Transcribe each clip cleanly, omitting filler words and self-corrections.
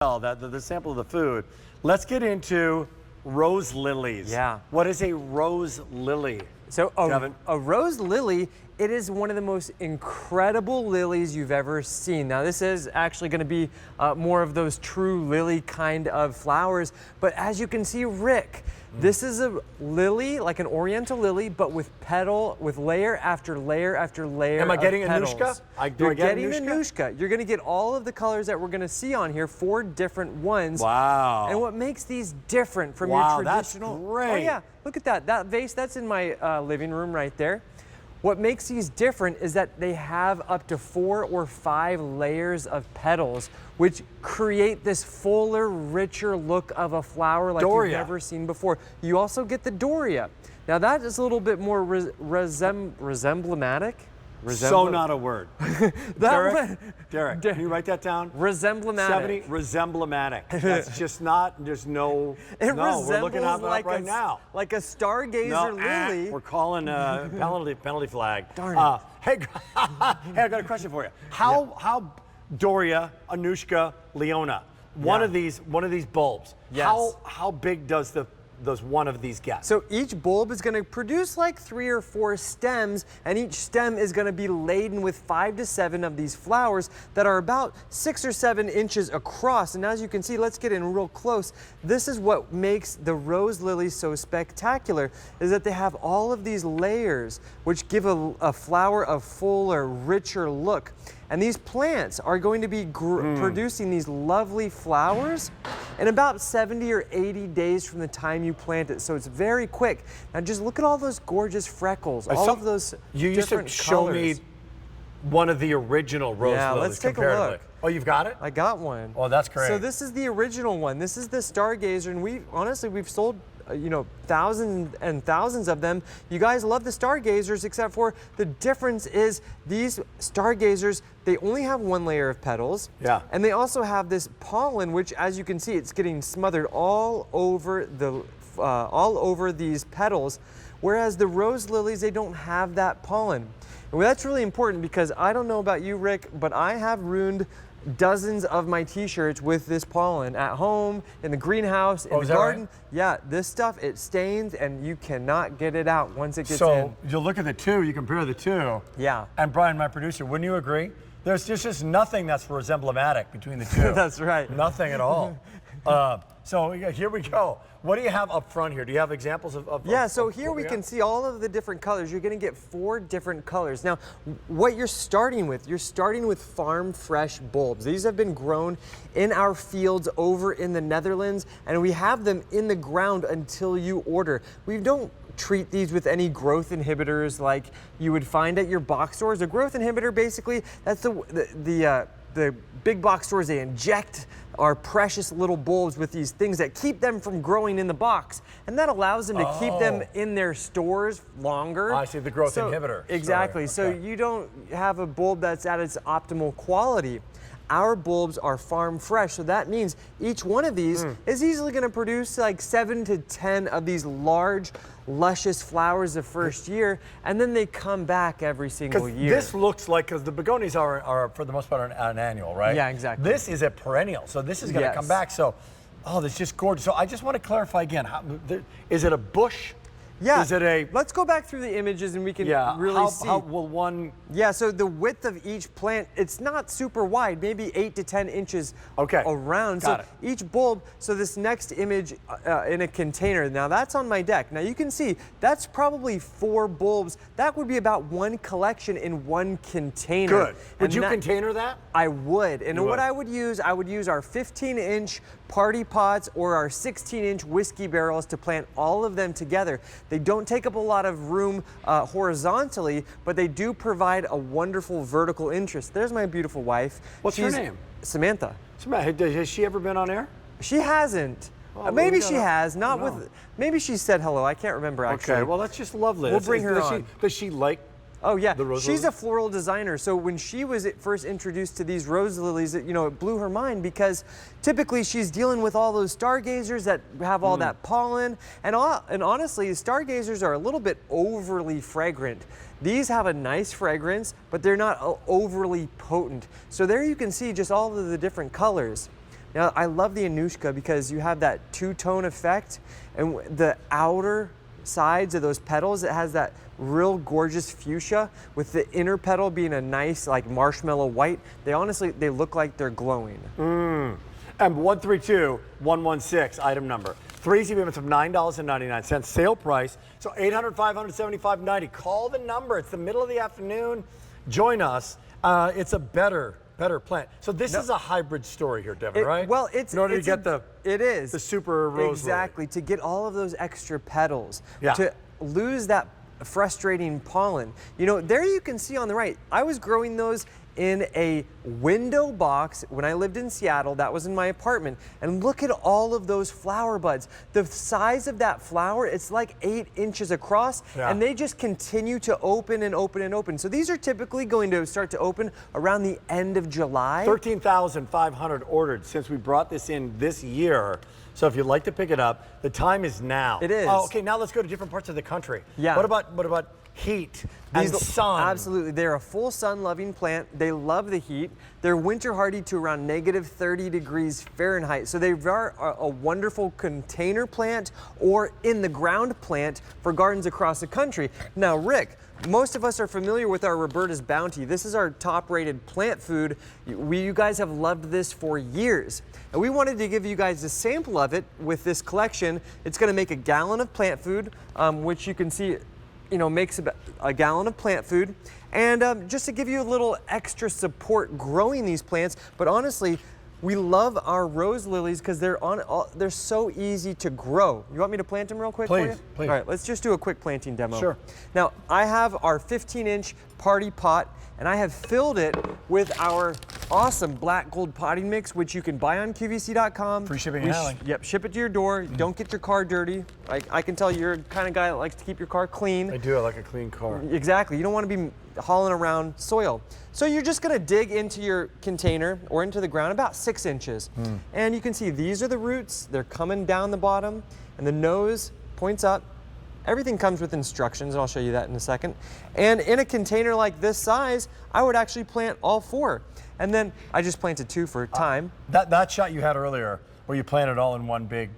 The sample of the food. Let's get into rose lilies. Yeah. What is a rose lily? So Kevin? a rose lily, it is one of the most incredible lilies you've ever seen. Now this is actually going to be more of those true lily kind of flowers, but as you can see, Rick, this is a lily, like an Oriental lily, but with layer after layer after layer. Am I getting of a petals. Anushka? You're getting a Anushka. You're going to get all of the colors that we're going to see on here, 4 different ones. Wow. And what makes these different from Wow, your traditional? that's great. Oh yeah, look at that. That vase, that's in my living room right there. What makes these different is that they have up to 4 or 5 layers of petals, which create this fuller, richer look of a flower like you've never seen before. You also get the Doria. Now that is a little bit more resemblematic. So not a word. Derek, can you write that down? Resemblematic. Resemblematic. That's just not, there's no, we're looking at like it right now. Like a stargazer lily. We're calling penalty flag. Darn it. Hey, I got a question for you. How Doria, Anushka, Leona, one of these bulbs, how big does one of these get? So each bulb is going to produce like 3 or 4 stems, and each stem is going to be laden with 5 to 7 of these flowers that are about 6 or 7 inches across. And as you can see, let's get in real close. This is what makes the rose lilies so spectacular, is that they have all of these layers, which give a flower a fuller, richer look. And these plants are going to be producing these lovely flowers in about 70 or 80 days from the time you plant it. So it's very quick. Now just look at all those gorgeous freckles, all of those You used to show me one of the original rose lilies. Yeah, let's take a look. Oh, you've got it? I got one. Oh, that's great. So this is the original one. This is the stargazer, and we've sold thousands and thousands of them. You guys love the stargazers, except for the difference is these stargazers, they only have 1 layer of petals. Yeah. And they also have this pollen, which, as you can see, it's getting smothered all over these petals. Whereas the rose lilies, they don't have that pollen. And that's really important because I don't know about you, Rick, but I have ruined dozens of my t-shirts with this pollen at home, in the greenhouse, in the garden. Right? Yeah, this stuff, it stains and you cannot get it out once it gets in. So you look at the two, you compare the two. Yeah. And Brian, my producer, wouldn't you agree? There's just nothing that's resemblematic between the two. That's right. Nothing at all. So here we go. What do you have up front here? Do you have examples of Yeah, so here we can see all of the different colors. You're going to get 4 different colors. Now, what you're starting with farm fresh bulbs. These have been grown in our fields over in the Netherlands, and we have them in the ground until you order. We don't treat these with any growth inhibitors like you would find at your box stores. A growth inhibitor, basically, that's the big box stores, they inject our precious little bulbs with these things that keep them from growing in the box. And that allows them to keep them in their stores longer. I see, the growth inhibitor. Exactly. So you don't have a bulb that's at its optimal quality. Our bulbs are farm fresh, so that means each one of these is easily going to produce like 7 to 10 of these large, luscious flowers the first year, and then they come back every single year. This looks like, because the begonias are for the most part an annual, right? Yeah, exactly. This is a perennial, so this is going to come back. So, that's just gorgeous. So I just want to clarify again, is it a bush? Yeah. Is it a... Let's go back through the images and we can really see. How will one... Yeah, so the width of each plant, it's not super wide, maybe 8 to 10 inches around. Got it. Each bulb, so this next image in a container, now that's on my deck. Now you can see, that's probably 4 bulbs. That would be about 1 collection in 1 container. Good. Would you container that? I would. And what I would use our 15-inch party pots or our 16-inch whiskey barrels to plant all of them together. They don't take up a lot of room horizontally, but they do provide a wonderful vertical interest. There's my beautiful wife. What's her name? Samantha. Samantha, has she ever been on air? She hasn't. Oh, maybe she has, not with, maybe she said hello. I can't remember actually. Okay, well that's just lovely. We'll bring her on. Does she like Oh yeah, she's lilies? A floral designer. So when she was first introduced to these rose lilies, it blew her mind because typically she's dealing with all those stargazers that have all that pollen. And honestly, stargazers are a little bit overly fragrant. These have a nice fragrance, but they're not overly potent. So there you can see just all of the different colors. Now, I love the Anushka because you have that two-tone effect, and the outer sides of those petals, it has that real gorgeous fuchsia with the inner petal being a nice like marshmallow white. They honestly, they look like they're glowing. And 132116, item number. 3 easy payments of $9.99, sale price. So $800, $500, $75.90. Call the number. It's the middle of the afternoon. Join us. It's a better plant. So this is a hybrid story here, Devin, right? Well, it's in order to get the super rose exactly lily. to get all of those extra petals. Yeah. To lose that frustrating pollen. You know, there you can see on the right, I was growing those in a window box when I lived in Seattle. That was in my apartment. And look at all of those flower buds. The size of that flower, it's like 8 inches across, and they just continue to open and open and open. So these are typically going to start to open around the end of July. 13,500 ordered since we brought this in this year. So if you'd like to pick it up, the time is now. It is. Oh, okay, now let's go to different parts of the country. Yeah. What about heat and sun? Absolutely. They're a full sun-loving plant. They love the heat. They're winter hardy to around -30 degrees Fahrenheit. So they are a wonderful container plant or in the ground plant for gardens across the country. Now, Rick, most of us are familiar with our Roberta's Bounty. This is our top-rated plant food. You guys have loved this for years. And we wanted to give you guys a sample of it with this collection. It's going to make a gallon of plant food, which you can see, you know, makes about a gallon of plant food. And just to give you a little extra support growing these plants, but honestly, we love our rose lilies because they're so easy to grow. You want me to plant them real quick for you? Please. All right, let's just do a quick planting demo. Sure. Now, I have our 15-inch party pot, and I have filled it with our awesome black gold potting mix, which you can buy on QVC.com. Free shipping and handling. Yep, ship it to your door. Don't get your car dirty. I can tell you're the kind of guy that likes to keep your car clean. I do. I like a clean car. Exactly. You don't want to be hauling around soil. So you're just going to dig into your container or into the ground about 6 inches. And you can see these are the roots. They're coming down the bottom, and the nose points up. Everything comes with instructions, and I'll show you that in a second. And in a container like this size, I would actually plant all 4. And then I just planted 2 for time. That shot you had earlier, where you planted all in one big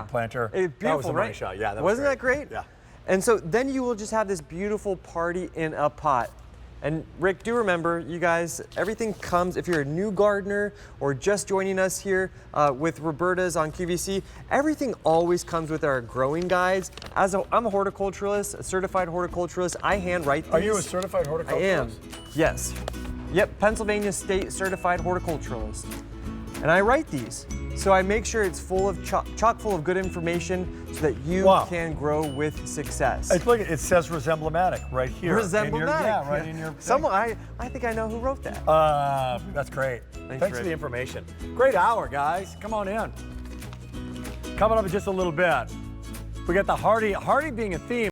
planter. It's beautiful, that was a right? nice shot. Yeah, that Wasn't that great? Yeah. And so then you will just have this beautiful party in a pot. And Rick, do remember, you guys, everything comes, if you're a new gardener or just joining us here with Roberta's on QVC, everything always comes with our growing guides. I'm a horticulturalist, a certified horticulturalist. I handwrite these. Are you a certified horticulturalist? I am, yes. Yep, Pennsylvania State Certified Horticulturalist. And I write these. So I make sure it's full of chock full of good information so that you can grow with success. Look, it says Rosemblematic right here. Rosemblematic. Yeah, right in your thing. I think I know who wrote that. That's great. Thanks Rick. for the information. Great hour, guys. Come on in. Coming up in just a little bit, we got the hardy being a theme.